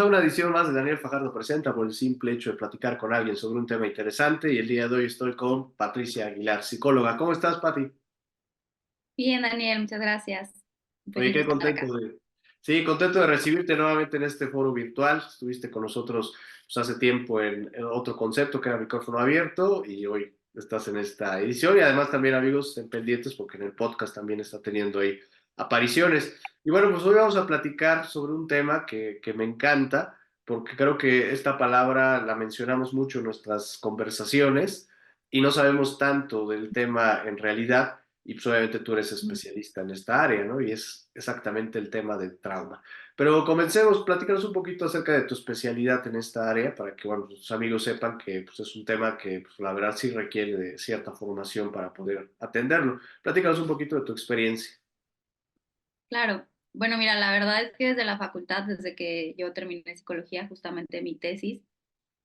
a una edición más de Daniel Fajardo Presenta por el simple hecho de platicar con alguien sobre un tema interesante y el día de hoy estoy con Patricia Aguilar, psicóloga. ¿Cómo estás, Pati? Bien, Daniel, muchas gracias. Oye, Feliz de qué estar acá. contento de... Sí, contento de recibirte nuevamente en este foro virtual. Estuviste con nosotros pues, hace tiempo en otro concepto que era micrófono abierto y hoy estás en esta edición y además también amigos estén pendientes porque en el podcast también está teniendo ahí apariciones. Y bueno, pues hoy vamos a platicar sobre un tema que me encanta porque creo que esta palabra la mencionamos mucho en nuestras conversaciones y no sabemos tanto del tema en realidad. Y pues obviamente tú eres Mm. especialista en esta área, ¿no? Y es exactamente el tema del trauma. Pero comencemos, platícanos un poquito acerca de tu especialidad en esta área para que, bueno, tus amigos sepan que pues, es un tema que, pues, la verdad sí requiere de cierta formación para poder atenderlo. Platícanos un poquito de tu experiencia. Claro. Bueno, mira, la verdad es que desde la facultad, desde que yo terminé psicología, justamente mi tesis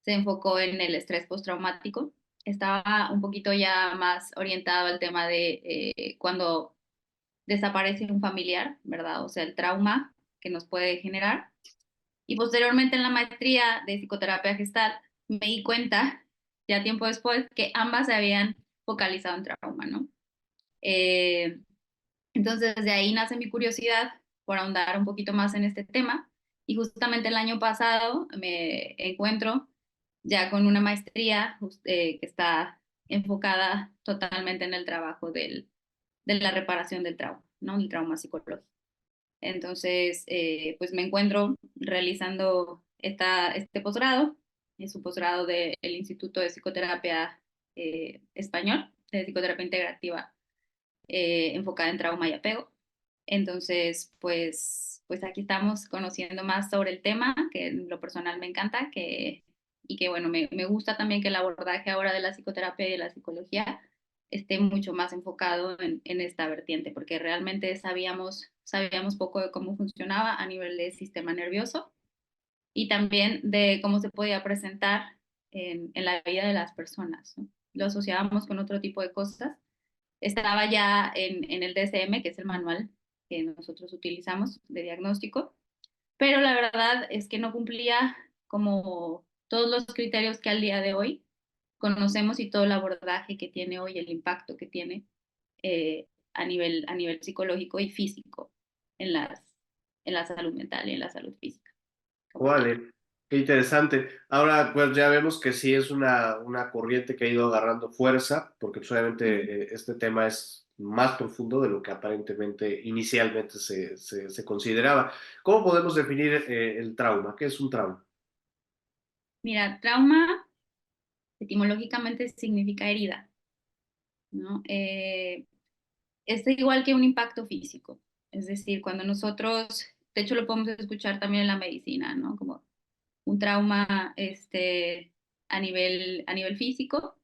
se enfocó en el estrés postraumático. Estaba un poquito ya más orientado al tema de cuando desaparece un familiar, ¿verdad? O sea, el trauma que nos puede generar. Y posteriormente en la maestría de psicoterapia gestal me di cuenta, ya tiempo después, que ambas se habían focalizado en trauma, ¿no? Eh, Entonces, de ahí nace mi curiosidad por ahondar un poquito más en este tema. Y justamente el año pasado me encuentro ya con una maestría que está enfocada totalmente en el trabajo de la reparación del trauma, ¿no? El trauma psicológico. Entonces, pues me encuentro realizando este posgrado, es un posgrado del Instituto de Psicoterapia Español, de Psicoterapia Integrativa enfocada en trauma y apego. Entonces, pues aquí estamos conociendo más sobre el tema, que en lo personal me encanta, y que bueno, me gusta también que el abordaje ahora de la psicoterapia y de la psicología esté mucho más enfocado en esta vertiente, porque realmente sabíamos poco de cómo funcionaba a nivel del sistema nervioso y también de cómo se podía presentar en la vida de las personas, ¿no? Lo asociábamos con otro tipo de cosas. Estaba ya en el DSM, que es el manual que nosotros utilizamos de diagnóstico, pero la verdad es que no cumplía como todos los criterios que al día de hoy conocemos y todo el abordaje que tiene hoy, el impacto que tiene a nivel psicológico y físico en en la salud mental y en la salud física como tal. Vale, qué interesante. Ahora, pues ya vemos que sí es una corriente que ha ido agarrando fuerza, porque pues, obviamente este tema es más profundo de lo que aparentemente inicialmente se consideraba. ¿Cómo podemos definir el trauma? ¿Qué es un trauma? Mira, trauma etimológicamente significa herida, ¿no? Es igual que un impacto físico. Es decir, cuando nosotros, de hecho lo podemos escuchar también en la medicina, ¿no? Como un trauma a nivel físico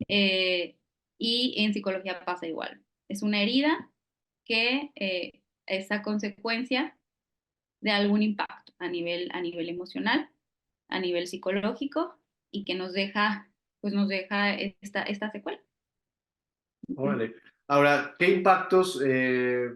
eh, y en psicología pasa igual. Es una herida que es a consecuencia de algún impacto a nivel emocional, a nivel psicológico y que pues nos deja esta secuela. Ujú. Órale. Ahora, ¿qué impactos,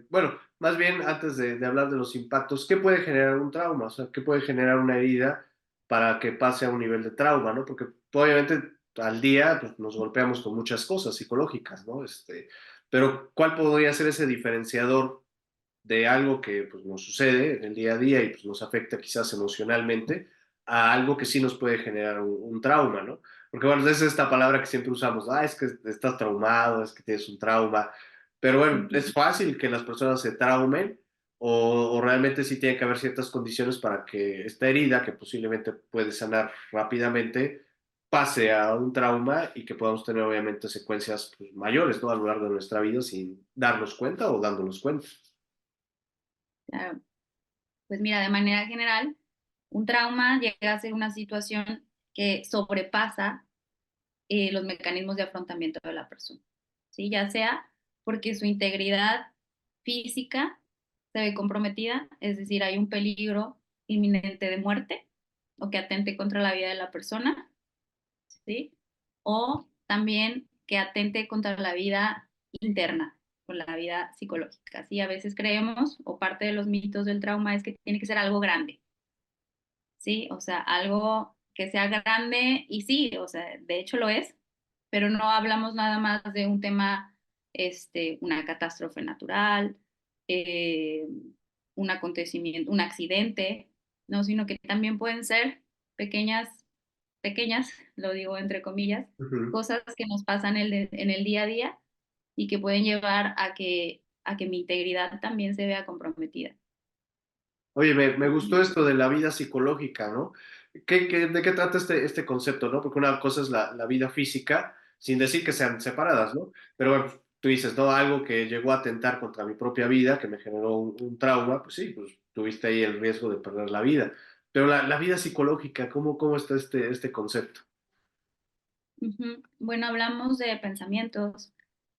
bueno, más bien antes de hablar de los impactos, ¿qué puede generar un trauma? O sea, ¿qué puede generar una herida para que pase a un nivel de trauma, ¿no? Porque obviamente al día pues, nos golpeamos con muchas cosas psicológicas, ¿no? Pero ¿cuál podría ser ese diferenciador de algo que pues, nos sucede en el día a día y pues, nos afecta quizás emocionalmente a algo que sí nos puede generar un trauma, ¿no? Porque bueno, es esta palabra que siempre usamos, es que estás traumado, es que tienes un trauma, pero bueno, es Ujú. fácil que las personas se traumen o realmente sí tiene que haber ciertas condiciones para que esta herida, que posiblemente puede sanar rápidamente, pase a un trauma y que podamos tener obviamente secuencias pues, mayores, ¿no? A lo largo de nuestra vida sin darnos cuenta o dándonos cuenta. Claro. Pues mira, de manera general, un trauma llega a ser una situación que sobrepasa los mecanismos de afrontamiento de la persona, ¿sí? Ya sea porque su integridad física se ve comprometida, es decir, hay un peligro inminente de muerte o que atente contra la vida de la persona, ¿sí? O también que atente contra la vida interna, con la vida psicológica, ¿sí? A veces creemos, o parte de los mitos del trauma es que tiene que ser algo grande, ¿sí? O sea, algo que sea grande y sí, o sea, de hecho lo es, pero no hablamos nada más de un tema, una catástrofe natural, eh, un acontecimiento, un accidente, ¿no? Sino que también pueden ser pequeñas, pequeñas, lo digo entre comillas, Ujú. cosas que nos pasan en el día a día y que pueden llevar a que mi integridad también se vea comprometida. Oye, me gustó esto de la vida psicológica, ¿no? De qué trata este concepto, ¿no? Porque una cosa es la vida física, sin decir que sean separadas, ¿no? Pero bueno, tú dices, ¿no? Algo que llegó a atentar contra mi propia vida, que me generó un trauma, pues sí, pues tuviste ahí el riesgo de perder la vida. Pero la vida psicológica, ¿cómo está este concepto? Ujú. Bueno, hablamos de pensamientos,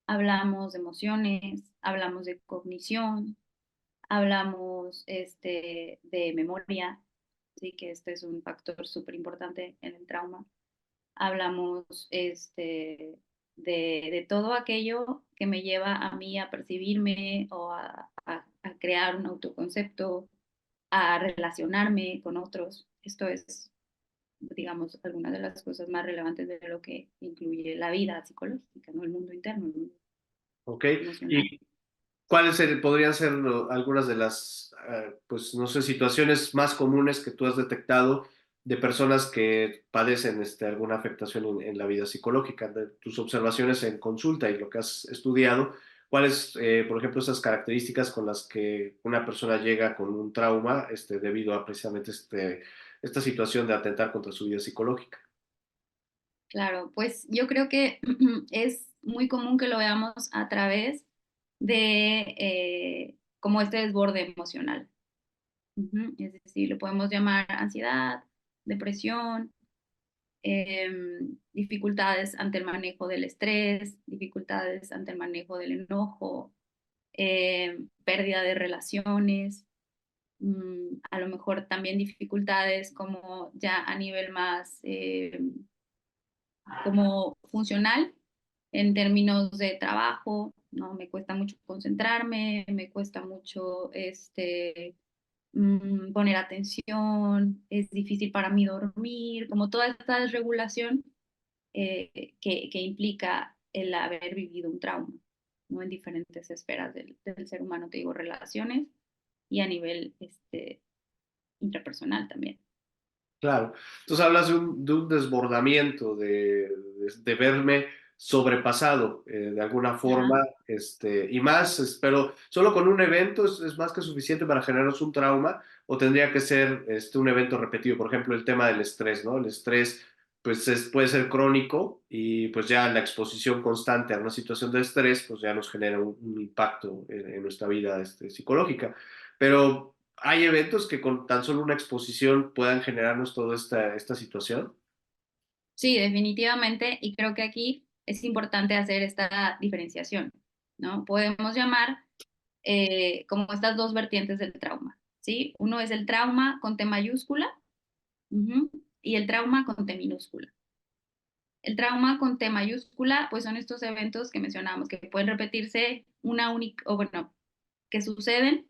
hablamos de emociones, hablamos de cognición, hablamos de memoria, sí que este es un factor súper importante en el trauma. Hablamos de todo aquello que me lleva a mí a percibirme o a crear un autoconcepto, a relacionarme con otros. Esto es, digamos, algunas de las cosas más relevantes de lo que incluye la vida psicológica, ¿no? El mundo interno, el mundo ¿Ok? emocional. ¿Y podrían ser algunas de las, pues no sé, situaciones más comunes que tú has detectado de personas que padecen alguna afectación en la vida psicológica, de tus observaciones en consulta y lo que has estudiado? ¿Cuáles, por ejemplo, esas características con las que una persona llega con un trauma debido a precisamente esta situación de atentar contra su vida psicológica? Claro, pues yo creo que es muy común que lo veamos a través de como este desborde emocional. Ujú. Es decir, lo podemos llamar ansiedad, depresión, dificultades ante el manejo del estrés, dificultades ante el manejo del enojo, pérdida de relaciones, a lo mejor también dificultades como ya a nivel más como funcional en términos de trabajo, ¿no? Me cuesta mucho concentrarme, me cuesta mucho poner atención, es difícil para mí dormir, como toda esta desregulación que implica el haber vivido un trauma, ¿no? En diferentes esferas del ser humano, te digo, relaciones y a nivel intrapersonal también. Claro. Entonces hablas de un desbordamiento, de verme sobrepasado de alguna Ajá. forma, y más, pero solo con un evento es más que suficiente para generarnos un trauma, o tendría que ser un evento repetido. Por ejemplo, el tema del estrés, ¿no? El estrés pues puede ser crónico y pues ya la exposición constante a una situación de estrés pues ya nos genera un impacto en nuestra vida psicológica. Pero hay eventos que con tan solo una exposición puedan generarnos toda esta situación. Sí, definitivamente, y creo que aquí es importante hacer esta diferenciación, ¿no? Podemos llamar como estas dos vertientes del trauma, ¿sí? Uno es el trauma con T mayúscula, ujú, y el trauma con T minúscula. El trauma con T mayúscula, pues son estos eventos que mencionamos, que pueden repetirse una única, o bueno, que suceden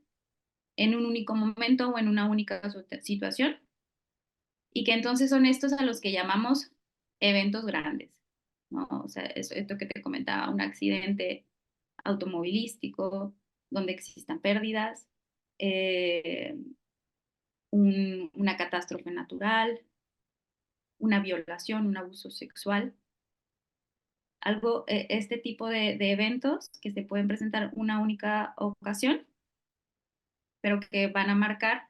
en un único momento o en una única situación, y que entonces son estos a los que llamamos eventos grandes, ¿no? O sea, esto que te comentaba, un accidente automovilístico donde existan pérdidas, eh, una catástrofe natural, una violación, un abuso sexual, algo, este tipo de eventos que se pueden presentar una única ocasión, pero que van a marcar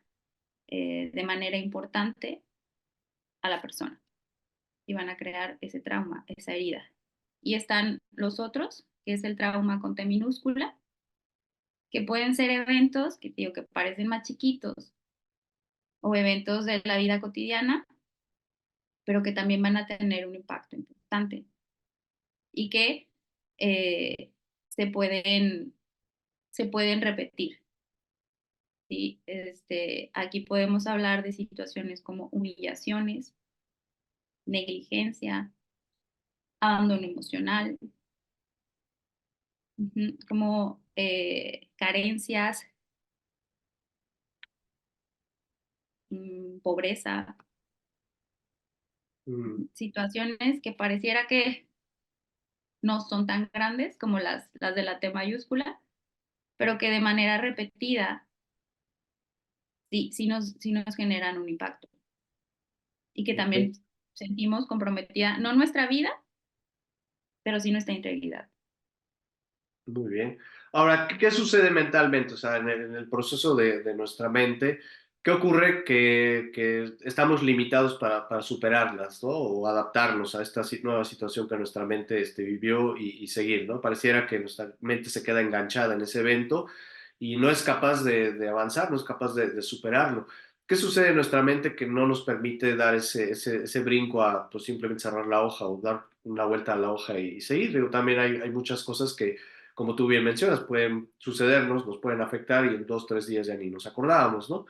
de manera importante a la persona y van a crear ese trauma, esa herida. Y están los otros, que es el trauma con T minúscula, que pueden ser eventos que digo que parecen más chiquitos o eventos de la vida cotidiana, pero que también van a tener un impacto importante y que eh, se, pueden, se pueden repetir. ¿Sí? Aquí podemos hablar de situaciones como humillaciones, negligencia, abandono emocional, como carencias, pobreza, Mm, situaciones que pareciera que no son tan grandes como las de la T mayúscula, pero que de manera repetida sí nos generan un impacto y que ok. también sentimos comprometida, no nuestra vida, pero sí nuestra integridad. Muy bien. Ahora, ¿qué sucede mentalmente? O sea, en el proceso de nuestra mente, ¿qué ocurre que estamos limitados para superarlas, ¿no? O adaptarnos a esta nueva situación que nuestra mente vivió y seguir, ¿no? Pareciera que nuestra mente se queda enganchada en ese evento y no es capaz de avanzar, no es capaz de superarlo. ¿Qué sucede en nuestra mente que no nos permite dar ese brinco a pues, simplemente cerrar la hoja o dar una vuelta a la hoja y seguir? Digo, también hay muchas cosas que como tú bien mencionas, pueden sucedernos, nos pueden afectar y en 2, 3 días ya ni nos acordábamos, ¿no?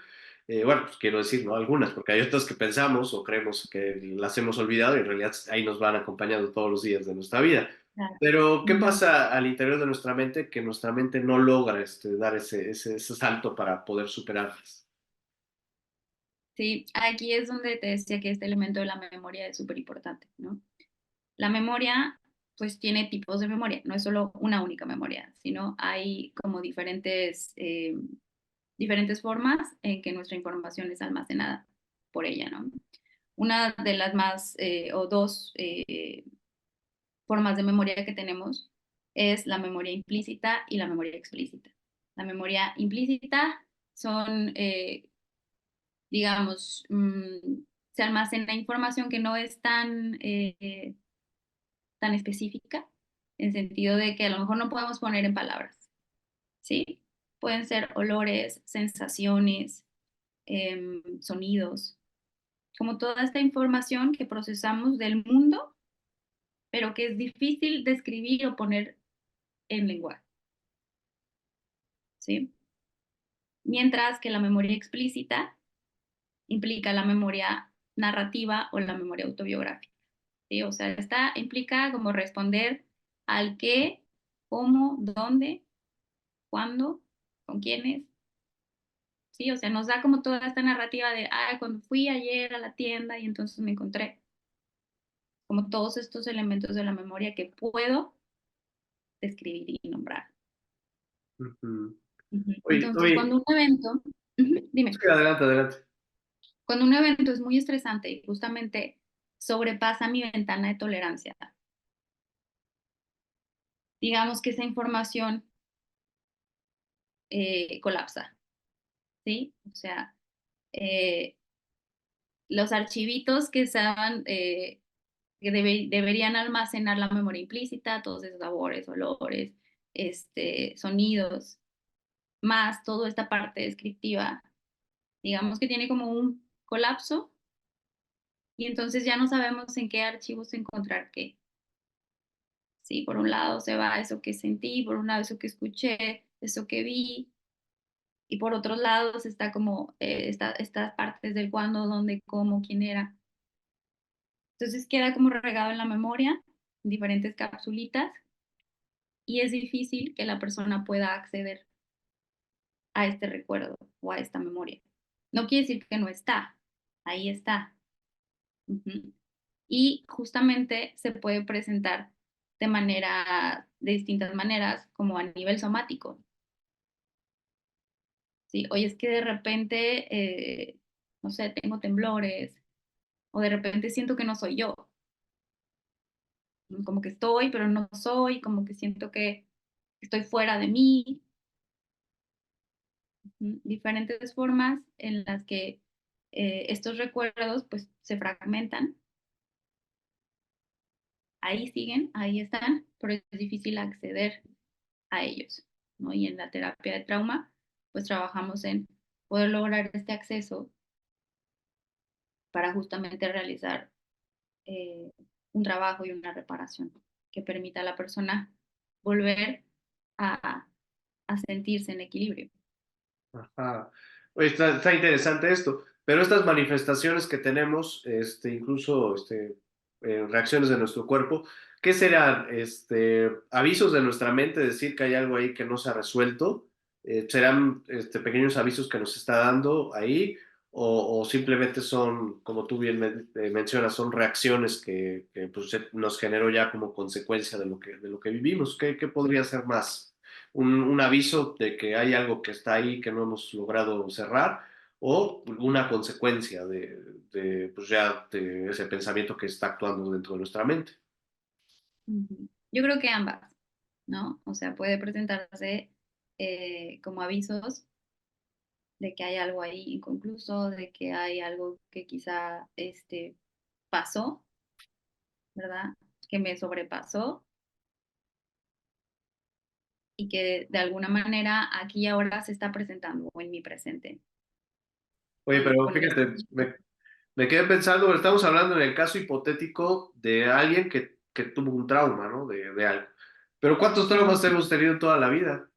Bueno, pues quiero decir, ¿no? Algunas, porque hay otras que pensamos o creemos que las hemos olvidado y en realidad ahí nos van acompañando todos los días de nuestra vida. Claro. Pero, ¿qué Ujú. pasa al interior de nuestra mente que nuestra mente no logra dar ese salto para poder superarlas? Sí, aquí es donde te decía que este elemento de la memoria es súper importante, ¿no? La memoria, pues tiene tipos de memoria, no es solo una única memoria, sino hay como diferentes formas en que nuestra información es almacenada por ella, ¿no? Una de las más o dos formas de memoria que tenemos es la memoria implícita y la memoria explícita. La memoria implícita son, digamos, se almacena información que no es tan específica, en sentido de que a lo mejor no podemos poner en palabras, ¿sí? Pueden ser olores, sensaciones, sonidos, como toda esta información que procesamos del mundo, pero que es difícil describir o poner en lenguaje, ¿sí? Mientras que la memoria explícita implica la memoria narrativa o la memoria autobiográfica, ¿sí? O sea, esta implica como responder al qué, cómo, dónde, cuándo, con quiénes, ¿sí? O sea, nos da como toda esta narrativa de, cuando fui ayer a la tienda y entonces me encontré, como todos estos elementos de la memoria que puedo describir y nombrar. Ujú. Ujú. Oye, Entonces, oye, cuando un evento, ujú, sí, dime, adelante, adelante. cuando un evento es muy estresante y justamente sobrepasa mi ventana de tolerancia, digamos que esa información colapsa, ¿sí? O sea, eh, los archivitos que estaban, que deberían almacenar la memoria implícita, todos esos sabores, olores, sonidos, más toda esta parte descriptiva, digamos que tiene como un colapso y entonces ya no sabemos en qué archivos encontrar qué. Sí, por un lado se va eso que sentí, por un lado eso que escuché, eso que vi, y por otros lados está como estas partes del cuándo, dónde, cómo, quién era. Entonces queda como regado en la memoria, en diferentes capsulitas, y es difícil que la persona pueda acceder a este recuerdo o a esta memoria. No quiere decir que no está, ahí está. Ujú. Y justamente se puede presentar de distintas maneras, como a nivel somático. ¿Sí? Oye, es que de repente, no sé, tengo temblores, o de repente siento que no soy yo, como que estoy, pero no soy, como que siento que estoy fuera de mí. Diferentes formas en las que estos recuerdos pues se fragmentan, ahí siguen, ahí están, pero es difícil acceder a ellos, ¿no? Y en la terapia de trauma pues trabajamos en poder lograr este acceso para justamente realizar eh, un trabajo y una reparación que permita a la persona volver a, a sentirse en equilibrio. Ajá. Oye, está interesante esto, pero estas manifestaciones que tenemos, incluso reacciones de nuestro cuerpo, ¿qué serán? Avisos de nuestra mente, decir que hay algo ahí que no se ha resuelto. ¿Serán pequeños avisos que nos está dando ahí? o simplemente son, como tú bien mencionas, son reacciones que, pues, nos generó ya como consecuencia de lo que vivimos. ¿Qué podría ser más? Un aviso de que hay algo que está ahí que no hemos logrado cerrar o una consecuencia pues ya de ese pensamiento que está actuando dentro de nuestra mente. Ujú. Yo creo que ambas, ¿no? O sea, puede presentarse como avisos de que hay algo ahí inconcluso, de que hay algo que quizá pasó, ¿verdad? Que me sobrepasó y que de alguna manera aquí y ahora se está presentando o en mi presente, Oye, ¿no? pero Con el fíjate, me quedé pensando, estamos hablando en el caso hipotético de alguien que tuvo un trauma, ¿no? De algo. Pero ¿cuántos traumas hemos tenido toda la vida?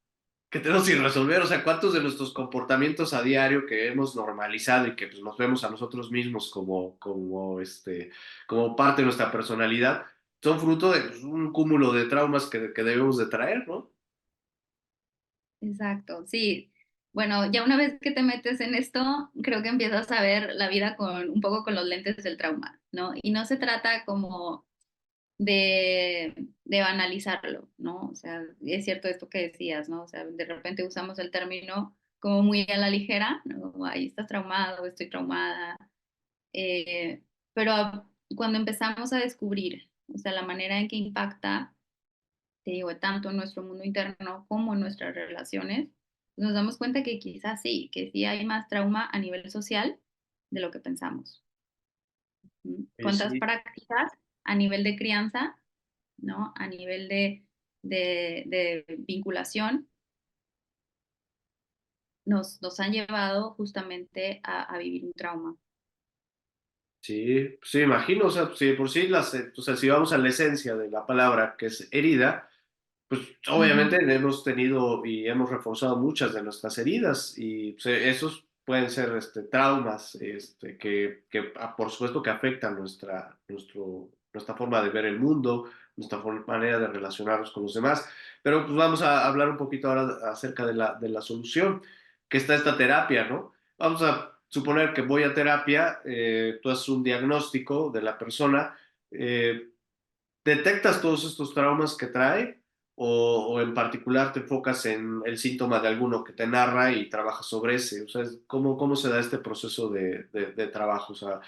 Que tenemos sin resolver, o sea, ¿cuántos de nuestros comportamientos a diario que hemos normalizado y que pues, nos vemos a nosotros mismos como parte de nuestra personalidad, son fruto de pues, un cúmulo de traumas que debemos de traer, ¿no? Exacto, sí. Bueno, ya una vez que te metes en esto, creo que empiezas a ver la vida con un poco con los lentes del trauma, ¿no? Y no se trata como de banalizarlo, ¿no? O sea, es cierto esto que decías, ¿no? O sea, de repente usamos el término como muy a la ligera, ¿no? Como, ahí estás traumado, estoy traumada. Pero cuando empezamos a descubrir, o sea, la manera en que impacta, te digo, tanto en nuestro mundo interno como en nuestras relaciones, nos damos cuenta que quizás sí, que sí hay más trauma a nivel social de lo que pensamos. Y ¿Cuántas sí, prácticas a nivel de crianza, ¿no? A nivel de vinculación nos han llevado justamente a vivir un trauma? sí, sí, imagino, o sea, si de por sí, o sea, si vamos a la esencia de la palabra, que es herida, pues obviamente Ujú, hemos tenido y hemos reforzado muchas de nuestras heridas y pues, esos pueden ser traumas por supuesto que afectan nuestra forma de ver el mundo, nuestra manera de relacionarnos con los demás. Pero pues vamos a hablar un poquito ahora acerca de la solución, que está esta terapia, ¿no? Vamos a suponer que voy a terapia, tú haces un diagnóstico de la persona. eh, ¿Detectas todos estos traumas que trae o en particular te enfocas en el síntoma de alguno que te narra y trabajas sobre ese? O sea, ¿cómo se da este proceso de trabajo? O sea,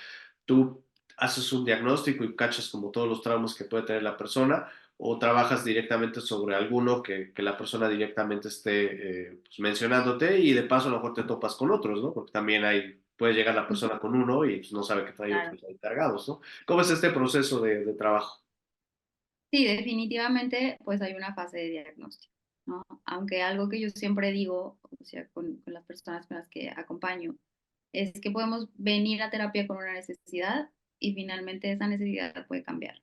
tú haces un diagnóstico y cachas como todos los traumas que puede tener la persona o trabajas directamente sobre alguno que la persona directamente esté pues, mencionándote y de paso a lo mejor te topas con otros, ¿no? Porque también puede llegar la ujú, persona con uno y pues, no sabe que trae claro. otros ahí cargados, ¿no? ¿Cómo es este proceso de trabajo? Sí, definitivamente, pues hay una fase de diagnóstico, ¿no? Aunque algo que yo siempre digo, o sea, con las personas con las que acompaño, es que podemos venir a terapia con una necesidad y finalmente esa necesidad puede cambiar,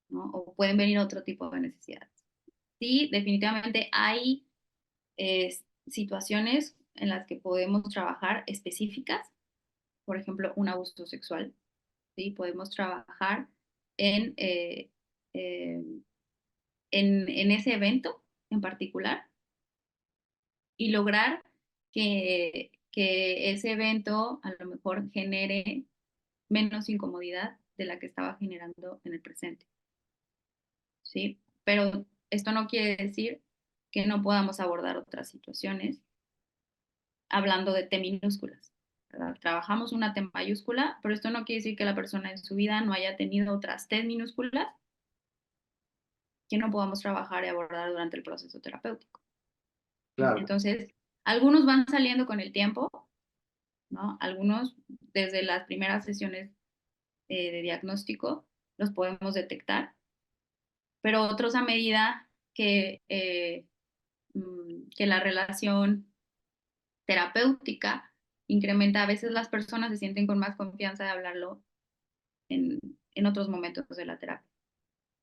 ¿no? O pueden venir otro tipo de necesidades. Sí, definitivamente hay situaciones en las que podemos trabajar específicas, por ejemplo, un abuso sexual, ¿sí? Podemos trabajar en, eh, eh, en ese evento en particular y lograr que ese evento a lo mejor genere menos incomodidad de la que estaba generando en el presente, ¿sí? Pero esto no quiere decir que no podamos abordar otras situaciones hablando de T minúsculas, ¿verdad? Trabajamos una T mayúscula, pero esto no quiere decir que la persona en su vida no haya tenido otras T minúsculas que no podamos trabajar y abordar durante el proceso terapéutico. Claro. Entonces, algunos van saliendo con el tiempo, ¿no? Algunos desde las primeras sesiones de diagnóstico los podemos detectar, pero otros a medida que la relación terapéutica incrementa, a veces las personas se sienten con más confianza de hablarlo en, en otros momentos de la terapia,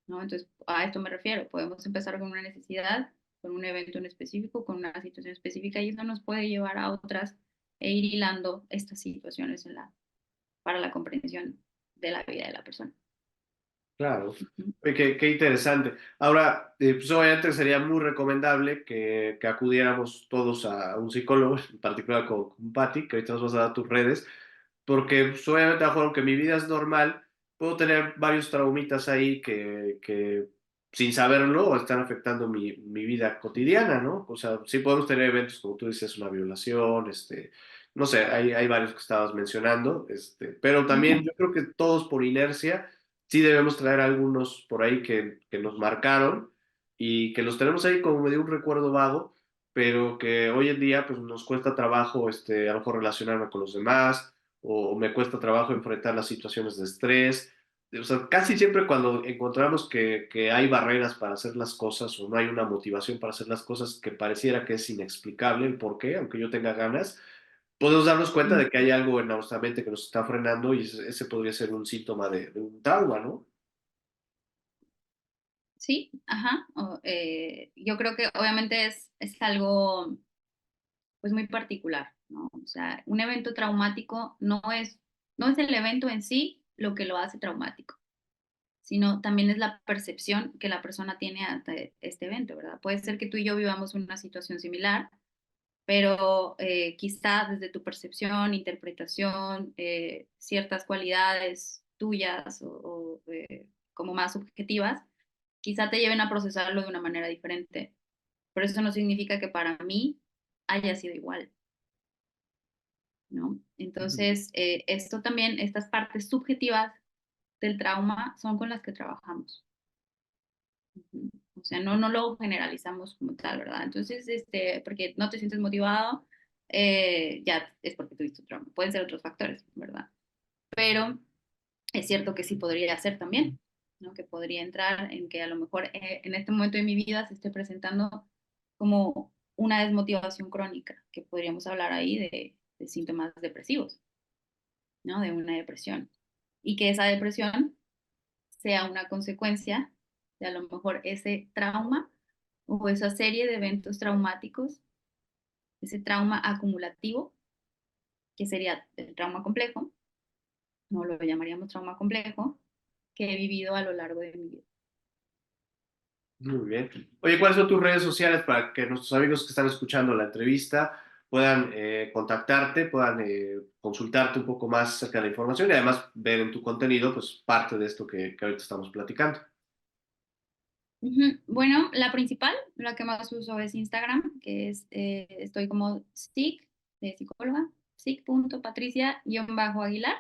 ¿no? Entonces, a esto me refiero, podemos empezar con una necesidad, con un evento en específico, con una situación específica y eso nos puede llevar a otras e ir hilando estas situaciones para la comprensión de la vida de la persona. Claro. Ujú. Oye, qué interesante. Ahora, pues obviamente sería muy recomendable que acudiéramos todos a un psicólogo, en particular con Patti, que ahorita nos vas a dar tus redes, porque pues, obviamente, aunque mi vida es normal, puedo tener varios traumitas ahí que sin saberlo están afectando mi vida cotidiana, ¿no? O sea, sí podemos tener eventos, como tú dices, una violación, no sé, hay varios que estabas mencionando, pero también Ujú. yo creo que todos por inercia sí debemos traer algunos por ahí que nos marcaron y que los tenemos ahí como medio un recuerdo vago, pero que hoy en día pues nos cuesta trabajo a lo mejor relacionarme con los demás o me cuesta trabajo enfrentar las situaciones de estrés. O sea, casi siempre cuando encontramos que hay barreras para hacer las cosas o no hay una motivación para hacer las cosas que pareciera que es inexplicable el por qué, aunque yo tenga ganas, podemos darnos cuenta de que hay algo en nuestra mente que nos está frenando y ese podría ser un síntoma de un trauma, ¿no? Sí, ajá. Yo creo que obviamente es algo pues muy particular, ¿no? O sea, un evento traumático no es el evento en sí lo que lo hace traumático, sino también es la percepción que la persona tiene ante este evento, ¿verdad? Puede ser que tú y yo vivamos una situación similar, pero quizá desde tu percepción, interpretación, ciertas cualidades tuyas como más subjetivas, quizá te lleven a procesarlo de una manera diferente. Pero eso no significa que para mí haya sido igual, ¿no? Entonces, esto también, estas partes subjetivas del trauma son con las que trabajamos. Ujú. O sea, no lo generalizamos como tal, ¿verdad? Entonces, porque no te sientes motivado, ya es porque tuviste un trauma. Pueden ser otros factores, ¿verdad? Pero es cierto que sí podría ser también, ¿no? Que podría entrar en que a lo mejor en este momento de mi vida se esté presentando como una desmotivación crónica, que podríamos hablar ahí de síntomas depresivos, ¿no? De una depresión. Y que esa depresión sea una consecuencia de a lo mejor ese trauma o esa serie de eventos traumáticos, ese trauma acumulativo, que sería el trauma complejo, no lo llamaríamos trauma complejo, que he vivido a lo largo de mi vida. Muy bien. Oye, ¿cuáles son tus redes sociales para que nuestros amigos que están escuchando la entrevista puedan contactarte, puedan consultarte un poco más acerca de la información y además ver en tu contenido pues parte de esto que ahorita estamos platicando? Ujú. Bueno, la principal, la que más uso es Instagram, que estoy como psic, de psicóloga, psic.patricia-aguilar.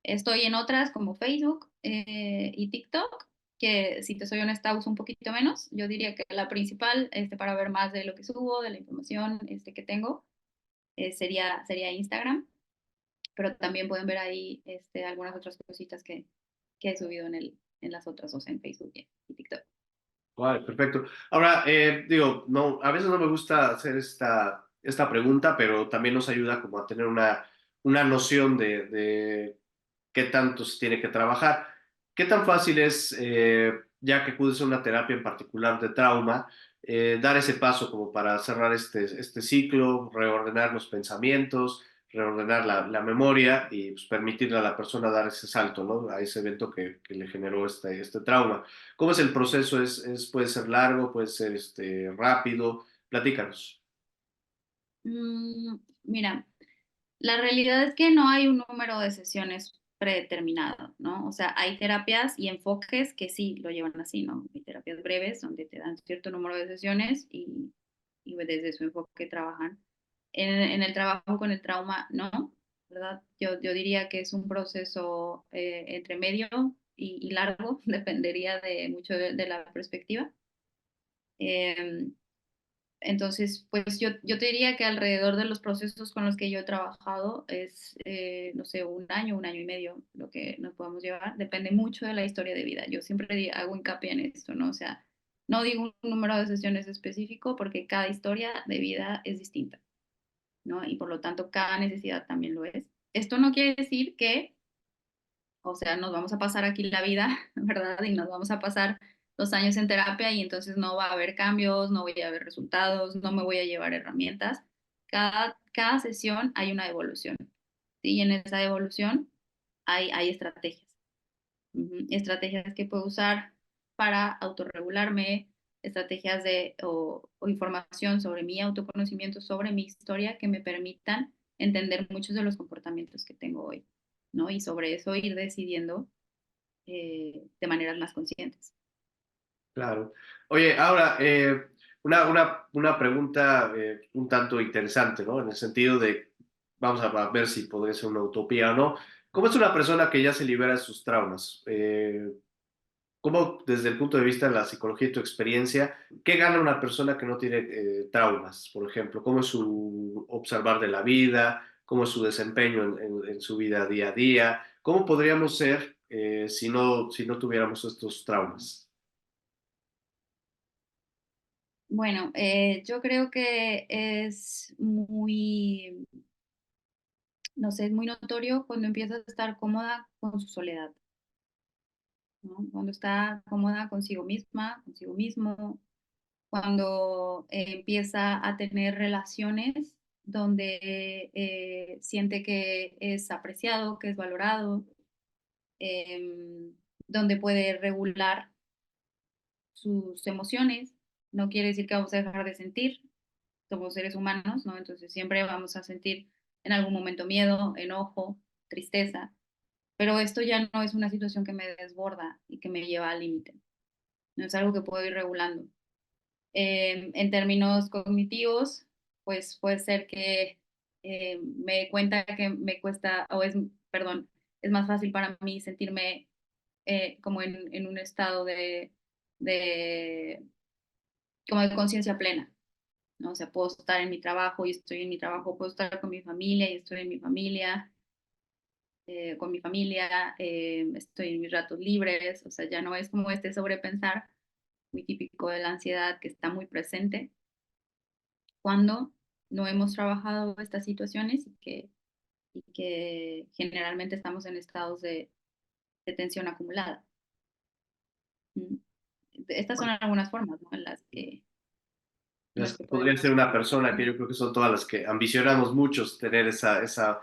Estoy en otras como Facebook y TikTok, que si te soy honesta uso un poquito menos. Yo diría que la principal, para ver más de lo que subo, de la información que tengo, sería Instagram, pero también pueden ver ahí algunas otras cositas que he subido en las otras, o sea, en Facebook y TikTok. Vale, perfecto. Ahora, digo, no, a veces no me gusta hacer esta pregunta, pero también nos ayuda como a tener una noción de qué tanto se tiene que trabajar. ¿Qué tan fácil es, ya que acudes a una terapia en particular de trauma, dar ese paso como para cerrar este ciclo, reordenar los pensamientos, reordenar la memoria y pues, permitirle a la persona dar ese salto, ¿no? A ese evento que le generó este trauma? ¿Cómo es el proceso? Puede ser largo, puede ser rápido? Platícanos. Mira, la realidad es que no hay un número de sesiones predeterminado, ¿no? O sea, hay terapias y enfoques que sí lo llevan así, ¿no? Hay terapias breves donde te dan cierto número de sesiones y desde su enfoque trabajan. En el trabajo con el trauma, no, ¿verdad? Yo diría que es un proceso entre medio y largo, dependería de mucho de la perspectiva. Em, entonces, pues yo te diría que alrededor de los procesos con los que yo he trabajado es, no sé, un año y medio lo que nos podemos llevar. Depende mucho de la historia de vida. Yo siempre hago hincapié en esto, ¿no? O sea, no digo un número de sesiones específico porque cada historia de vida es distinta, ¿no? Y por lo tanto, cada necesidad también lo es. Esto no quiere decir que, o sea, nos vamos a pasar aquí la vida, ¿verdad? Y nos vamos a pasar 2 años en terapia y entonces no va a haber cambios, no voy a ver resultados, no me voy a llevar herramientas. Cada sesión hay una evolución, ¿sí? Y en esa evolución hay estrategias. Estrategias que puedo usar para autorregularme, estrategias o información sobre mi autoconocimiento, sobre mi historia, que me permitan entender muchos de los comportamientos que tengo hoy, ¿no? Y sobre eso ir decidiendo de maneras más conscientes. Claro. Oye, ahora, una pregunta un tanto interesante, ¿no? En el sentido de, vamos a ver si podría ser una utopía o no. ¿Cómo es una persona que ya se libera de sus traumas? ¿Cómo, desde el punto de vista de la psicología y tu experiencia, qué gana una persona que no tiene traumas, por ejemplo? ¿Cómo es su observar de la vida? ¿Cómo es su desempeño en su vida día a día? ¿Cómo podríamos ser si no tuviéramos estos traumas? Bueno, yo creo que es muy, no sé, es muy notorio cuando empieza a estar cómoda con su soledad, ¿no? Cuando está cómoda consigo misma, consigo mismo, cuando empieza a tener relaciones donde siente que es apreciado, que es valorado, em, donde puede regular sus emociones. No quiere decir que vamos a dejar de sentir, somos seres humanos, ¿no? Entonces siempre vamos a sentir en algún momento miedo, enojo, tristeza, pero esto ya no es una situación que me desborda y que me lleva al límite, no es algo que puedo ir regulando. En términos cognitivos, pues puede ser que me dé cuenta que me cuesta, o es, perdón, es más fácil para mí sentirme como en un estado de, como de conciencia plena, ¿no? O sea, puedo estar en mi trabajo y estoy en mi trabajo, puedo estar con mi familia y estoy en mi familia, con mi familia, estoy en mis ratos libres, o sea, ya no es como este sobrepensar muy típico de la ansiedad que está muy presente cuando no hemos trabajado estas situaciones y que generalmente estamos en estados de tensión acumulada. Mm. Estas son algunas formas, ¿no? En las que Podría ser podemos. una persona que yo creo que son todas las que ambicionamos muchos, tener esa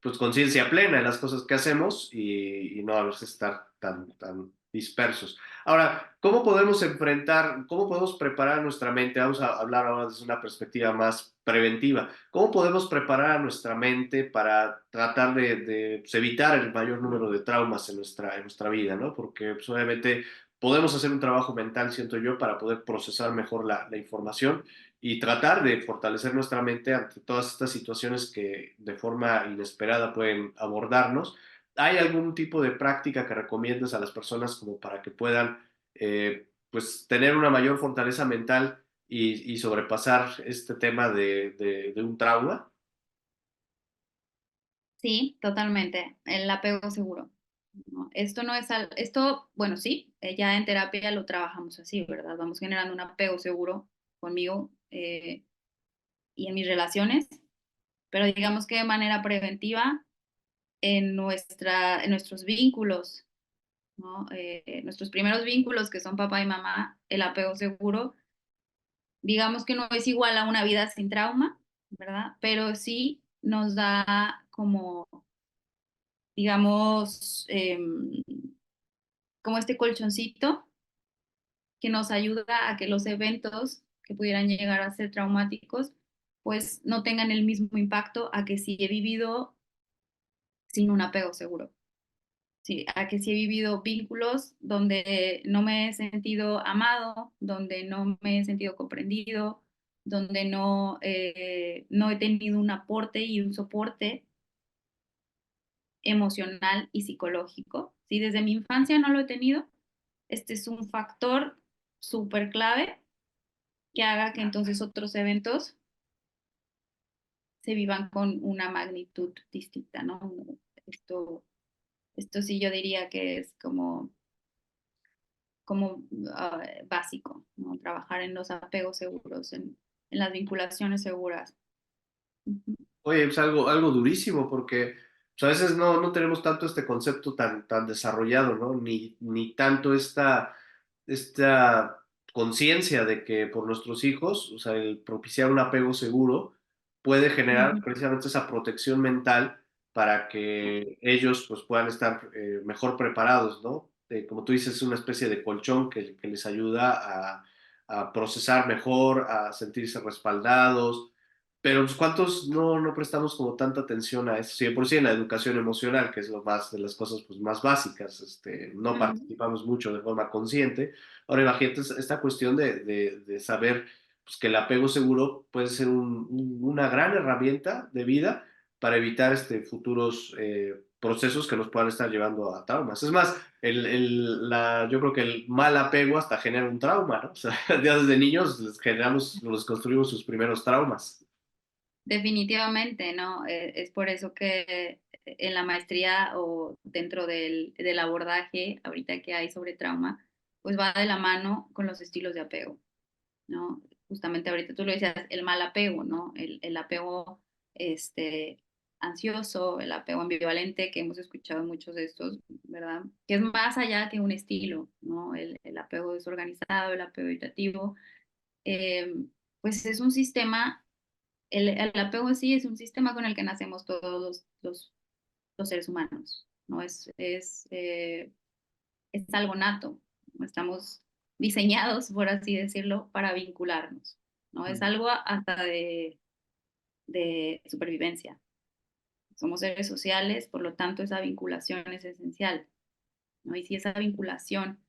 pues, conciencia plena en las cosas que hacemos y no a veces estar tan dispersos. Ahora, ¿cómo podemos enfrentar, cómo podemos preparar nuestra mente? Vamos a hablar ahora desde una perspectiva más preventiva. ¿Cómo podemos preparar a nuestra mente para tratar de, pues, evitar el mayor número de traumas en nuestra vida, ¿no? Porque pues, obviamente podemos hacer un trabajo mental, siento yo, para poder procesar mejor la información y tratar de fortalecer nuestra mente ante todas estas situaciones que de forma inesperada pueden abordarnos. ¿Hay algún tipo de práctica que recomiendes a las personas como para que puedan pues tener una mayor fortaleza mental y sobrepasar este tema de un trauma? Sí, totalmente. El apego seguro, ¿no? Esto no es esto, bueno, sí, ya en terapia lo trabajamos así, ¿verdad? Vamos generando un apego seguro conmigo y en mis relaciones, pero digamos que de manera preventiva en nuestros vínculos, ¿no? Nuestros primeros vínculos, que son papá y mamá, el apego seguro, digamos que no es igual a una vida sin trauma, ¿verdad? Pero sí nos da como, digamos, como este colchoncito que nos ayuda a que los eventos que pudieran llegar a ser traumáticos, pues no tengan el mismo impacto a que si he vivido sin un apego seguro. Sí, a que si he vivido vínculos donde no me he sentido amado, donde no me he sentido comprendido, donde no he tenido un aporte y un soporte emocional y psicológico. Si desde mi infancia no lo he tenido, este es un factor súper clave que haga que entonces otros eventos se vivan con una magnitud distinta, ¿no? Esto, esto sí yo diría que es como básico, ¿no? Trabajar en los apegos seguros, en las vinculaciones seguras. Ujú. Oye, es algo durísimo porque pues, a veces no tenemos tanto este concepto tan desarrollado, ¿no? Ni tanto esta conciencia de que por nuestros hijos, o sea, el propiciar un apego seguro puede generar Ujú. precisamente esa protección mental para que ellos pues puedan estar mejor preparados, ¿no? Como tú dices, es una especie de colchón que les ayuda a procesar mejor, a sentirse respaldados, pero pues, ¿cuántos no prestamos como tanta atención a eso? Sí, de por sí en la educación emocional, que es lo más de las cosas pues, más básicas, no Ujú. participamos mucho de forma consciente. Ahora imagínate esta cuestión de saber pues, que el apego seguro puede ser una gran herramienta de vida para evitar futuros procesos que nos puedan estar llevando a traumas. Es más, yo creo que el mal apego hasta genera un trauma, ¿no? O sea, ya desde niños les construimos sus primeros traumas. Definitivamente, ¿no? Es por eso que en la maestría o dentro del abordaje ahorita que hay sobre trauma, pues va de la mano con los estilos de apego, ¿no? Justamente ahorita tú lo decías, el mal apego, ¿no? El apego este, ansioso, el apego ambivalente, que hemos escuchado muchos de estos, ¿verdad? Que es más allá que un estilo, ¿no? El apego desorganizado, el apego evitativo, eh, pues es un sistema, el apego en sí es un sistema con el que nacemos todos los seres humanos, ¿no? Es algo nato, ¿no? Estamos diseñados, por así decirlo, para vincularnos, ¿no? Es algo hasta de supervivencia. Somos seres sociales, por lo tanto esa vinculación es esencial, ¿no? Y si esa vinculación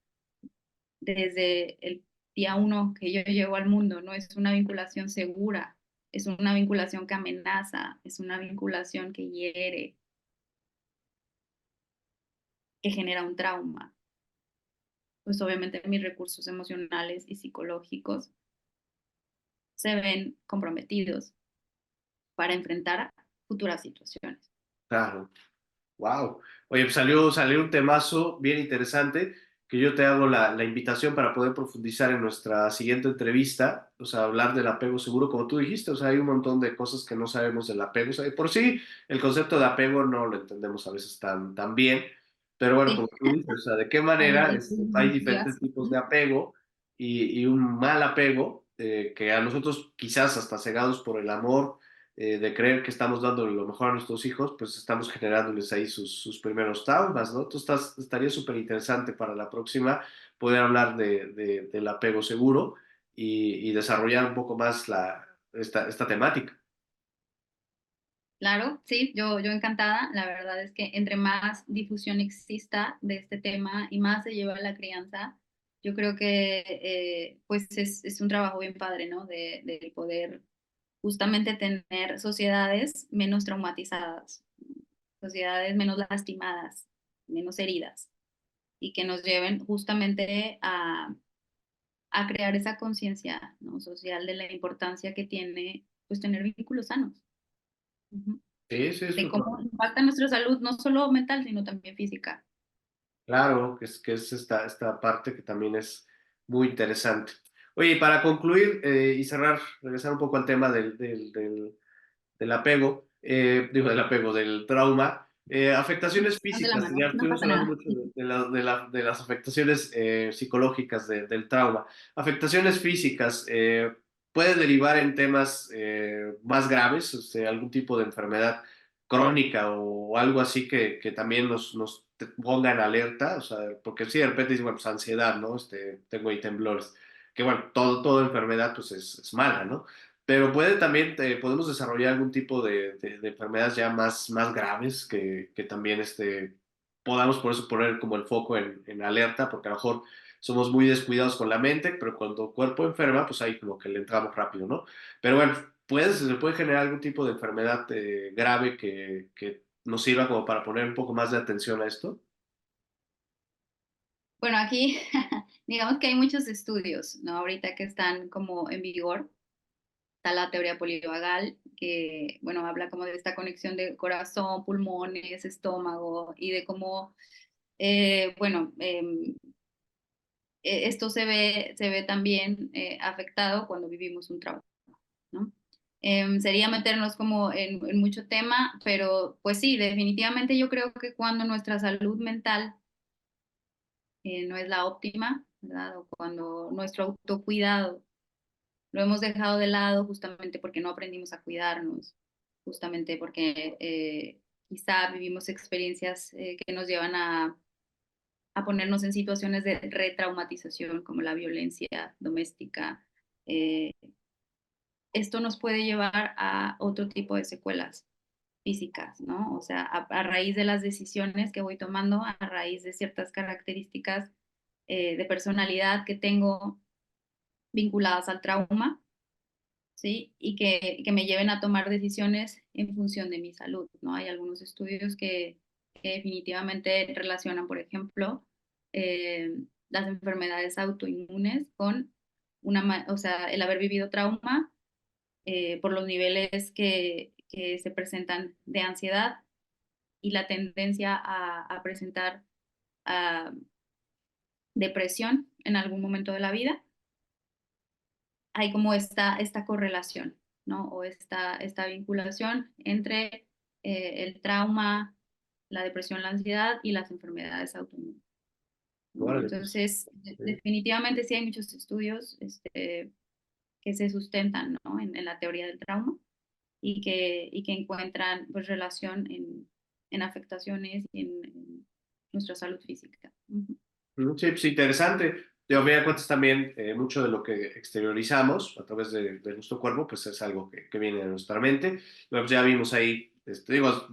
desde el día uno que yo llego al mundo no es una vinculación segura, es una vinculación que amenaza, es una vinculación que hiere, que genera un trauma, pues obviamente mis recursos emocionales y psicológicos se ven comprometidos para enfrentar futuras situaciones. Claro. Wow. Oye, pues salió un temazo bien interesante que yo te hago la invitación para poder profundizar en nuestra siguiente entrevista, o sea, hablar del apego seguro, como tú dijiste, o sea, hay un montón de cosas que no sabemos del apego, o sea, por sí el concepto de apego no lo entendemos a veces tan bien, pero bueno, como Sí, tú dices, o sea, de qué manera hay hay diferentes tendencias. tipos de apego y un mal apego que a nosotros quizás hasta cegados por el amor de creer que estamos dando lo mejor a nuestros hijos, pues estamos generándoles ahí sus primeros traumas, ¿no? Estaría súper interesante para la próxima poder hablar del apego seguro y desarrollar un poco más esta temática. Claro, sí, yo encantada. La verdad es que entre más difusión exista de este tema y más se lleva la crianza, yo creo que pues es un trabajo bien padre, ¿no? De poder justamente tener sociedades menos traumatizadas, sociedades menos lastimadas, menos heridas y que nos lleven justamente a crear esa conciencia, ¿no? social de la importancia que tiene pues tener vínculos sanos. Ujú. Sí, sí, De eso, cómo impacta nuestra salud, no solo mental, sino también física. claro, que es esta parte que también es muy interesante. Oye, y para concluir y cerrar, regresar un poco al tema del apego, del apego, del trauma, afectaciones Más de la físicas, mano, ya no estuvimos pasa hablando nada. mucho de las afectaciones psicológicas del trauma. Afectaciones físicas, puede derivar en temas más graves, o sea, algún tipo de enfermedad crónica o algo así que también nos ponga en alerta, o sea, porque sí, de repente dice, bueno, pues ansiedad, ¿no? Tengo ahí temblores, que bueno, toda enfermedad pues es mala, ¿no? Pero también, podemos desarrollar algún tipo de enfermedades ya más graves que también podamos por eso poner como el foco en alerta, porque a lo mejor somos muy descuidados con la mente, pero cuando el cuerpo enferma, pues ahí como que le entramos rápido, ¿no? Pero bueno, se puede generar algún tipo de enfermedad grave que nos sirva como para poner un poco más de atención a esto. Bueno, aquí digamos que hay muchos estudios, ¿no? Ahorita que están como en vigor. Está la teoría polivagal, que, bueno, habla como de esta conexión de corazón, pulmones, estómago y de cómo, bueno, esto se ve también afectado cuando vivimos un trauma, ¿no? Sería meternos como en mucho tema, pero pues sí, definitivamente yo creo que cuando nuestra salud mental no es la óptima, ¿verdad? O cuando nuestro autocuidado lo hemos dejado de lado justamente porque no aprendimos a cuidarnos, justamente porque quizá vivimos experiencias que nos llevan a ponernos en situaciones de retraumatización como la violencia doméstica. Eh, Esto nos puede llevar a otro tipo de secuelas físicas, ¿no? O sea, a raíz de las decisiones que voy tomando, a raíz de ciertas características de personalidad que tengo vinculadas al trauma, ¿sí? Y que me lleven a tomar decisiones en función de mi salud, ¿no? Hay algunos estudios que definitivamente relacionan, por ejemplo, eh, las enfermedades autoinmunes con o sea, el haber vivido trauma por los niveles que se presentan de ansiedad y la tendencia a presentar uh, depresión en algún momento de la vida, hay como esta correlación, ¿no? O esta vinculación entre el trauma, la depresión, la ansiedad y las enfermedades autoinmunes, ¿no? Órale, pues, Entonces, sí. definitivamente sí hay muchos estudios que se sustentan, ¿no? En la teoría del trauma y que encuentran pues relación en afectaciones y en nuestra salud física. Uh-huh. Sí, pues interesante. Yo, a fin de cuentas, también mucho de lo que exteriorizamos a través de nuestro cuerpo, pues es algo que viene de nuestra mente. Bueno, pues ya vimos ahí, digo, es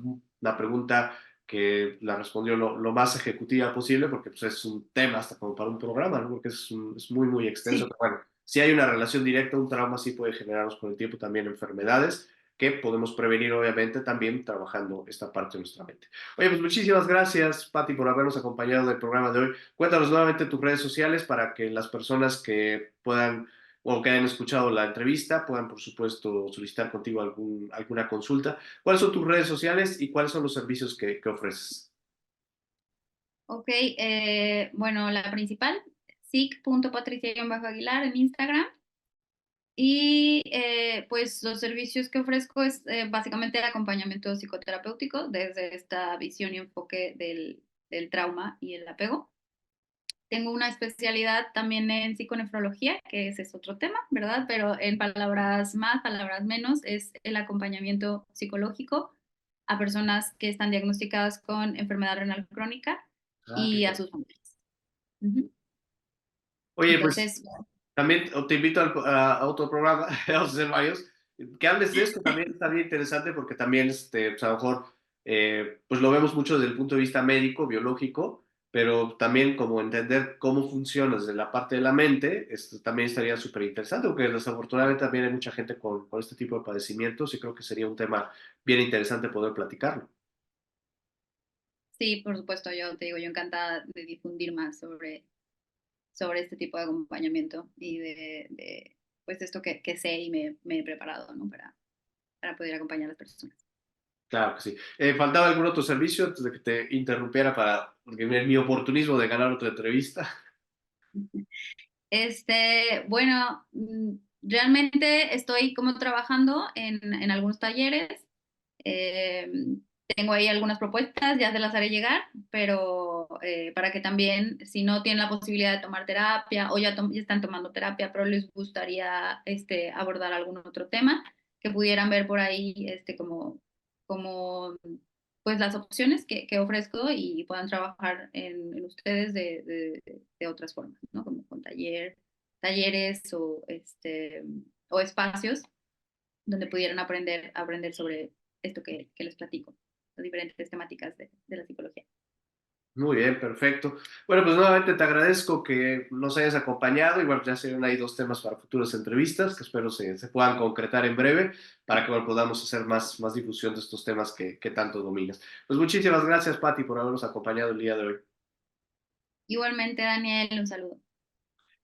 una pregunta que la respondió lo más ejecutiva posible, porque pues es un tema hasta como para un programa, ¿no? Porque es muy, muy extenso. Sí, Pero bueno, si hay una relación directa, un trauma sí puede generarnos con el tiempo también enfermedades que podemos prevenir, obviamente, también trabajando esta parte de nuestra mente. Oye, pues muchísimas gracias, Patti, por habernos acompañado en el programa de hoy. Cuéntanos nuevamente tus redes sociales para que las personas que puedan o que hayan escuchado la entrevista puedan, por supuesto, solicitar contigo alguna consulta. ¿Cuáles son tus redes sociales y cuáles son los servicios que ofreces? ok. Bueno, la principal, sic.patricia-aguilar en Instagram. Y pues los servicios que ofrezco es básicamente el acompañamiento psicoterapéutico desde esta visión y enfoque del trauma y el apego. Tengo una especialidad también en psiconefrología, que ese es otro tema, ¿verdad? Pero en palabras más, palabras menos, es el acompañamiento psicológico a personas que están diagnosticadas con enfermedad renal crónica Ah, qué y a bueno. sus familias. Ujú. Oye, pues Entonces, también te invito a otro programa, vamos a hacer varios, que hables de esto, también está bien interesante porque también pues a lo mejor pues lo vemos mucho desde el punto de vista médico, biológico, pero también como entender cómo funciona desde la parte de la mente, esto también estaría súper interesante porque desafortunadamente también hay mucha gente con este tipo de padecimientos y creo que sería un tema bien interesante poder platicarlo. sí, por supuesto, yo te digo, yo encantada de difundir más sobre este tipo de acompañamiento y pues esto que sé y me he preparado, ¿no? Para poder acompañar a las personas. Claro que sí. ¿Faltaba algún otro servicio antes de que te interrumpiera para porque mi oportunismo de ganar otra entrevista? Bueno, realmente estoy como trabajando en algunos talleres. Eh, Tengo ahí algunas propuestas, ya se las haré llegar, pero para que también, si no tienen la posibilidad de tomar terapia o ya están tomando terapia, pero les gustaría abordar algún otro tema, que pudieran ver por ahí como pues las opciones que ofrezco y puedan trabajar en ustedes de otras formas, ¿no? Como con talleres o espacios donde pudieran aprender sobre esto que les platico, las diferentes temáticas de la psicología. Muy bien, perfecto. Bueno, pues nuevamente te agradezco que nos hayas acompañado. Igual ya se ven ahí dos temas para futuras entrevistas que espero se puedan concretar en breve para que bueno, podamos hacer más difusión de estos temas que tanto dominas. Pues muchísimas gracias, Patti, por habernos acompañado el día de hoy. Igualmente, Daniel, un saludo.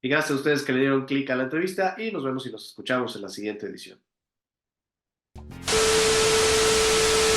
Y gracias a ustedes que le dieron clic a la entrevista y nos vemos y nos escuchamos en la siguiente edición.